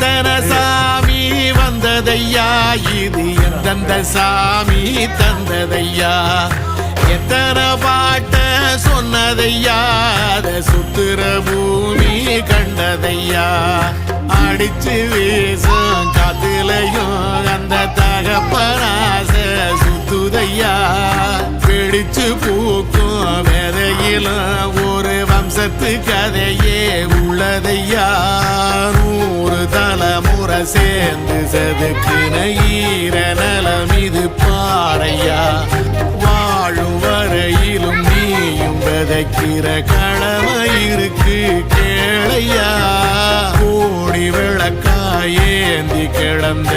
எத்தனை சாமி வந்ததையா, இது எந்தெந்த சாமி தந்ததையா, எத்தனை பாட்ட சொன்னதையா, அத சுத்துற பூமி கண்டதையா, அடிச்சு வீசும் காத்துலையும் அந்த தகப்பனாச சுத்துதையா, பிடிச்சு பூக்கும் வேதையிலும் ஒரு வம்சத்து கதையே உள்ளதையா, 100 தலைமுறை சேர்ந்து செதுக்கின ஈர நலம் இது பாறையா, வாழும் வரையிலும் நீயும் விதைக்கிற கடமை இருக்கு கேளையா, கோடி விளக்காயேந்தி கிடந்த